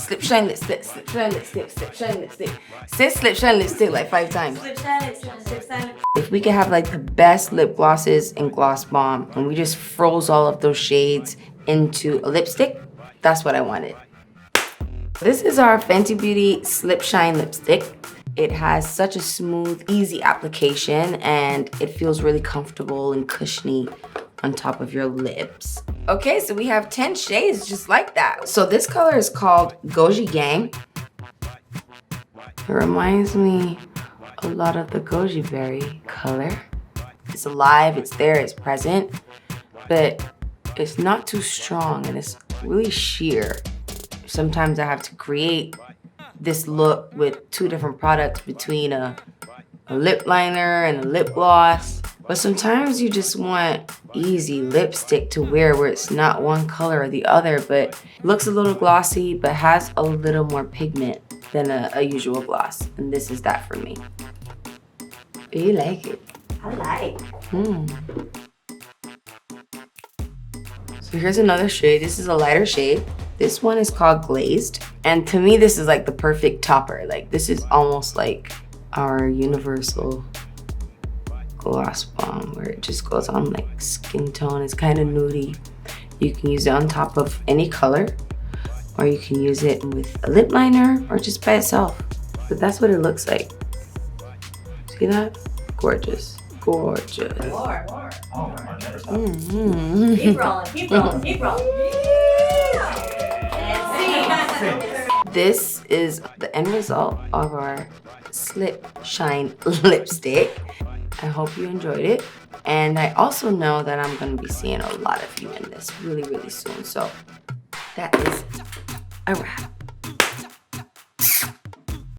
Slip, shine, lipstick, slip, shine, lipstick, slip, shine, lipstick. Say slip, shine, lipstick like 5 times. Slip, shine, lipstick, slip, shine. If we could have like the best lip glosses and gloss bomb, and we just froze all of those shades into a lipstick, that's what I wanted. This is our Fenty Beauty Slip Shine Lipstick. It has such a smooth, easy application, and it feels really comfortable and cushiony on top of your lips. Okay, so we have 10 shades just like that. So this color is called Goji Gang. It reminds me a lot of the goji berry color. It's alive, it's there, it's present, but it's not too strong and it's really sheer. Sometimes I have to create this look with 2 different products between a lip liner and a lip gloss. But sometimes you just want easy lipstick to wear where it's not one color or the other, but looks a little glossy, but has a little more pigment than a usual gloss. And this is that for me. Do you like it? I like. So here's another shade. This is a lighter shade. This one is called Glazed. And to me, this is like the perfect topper. Like this is almost like our universal gloss bomb where it just goes on like skin tone. It's kind of nudie. You can use it on top of any color, or you can use it with a lip liner or just by itself. But that's what it looks like. See that? Gorgeous. Gorgeous. More. Oh, I never stopped. Keep rolling, keep rolling, keep rolling. This is the end result of our Slip Shine lipstick. I hope you enjoyed it. And I also know that I'm going to be seeing a lot of you in this really, really soon. So that is a wrap.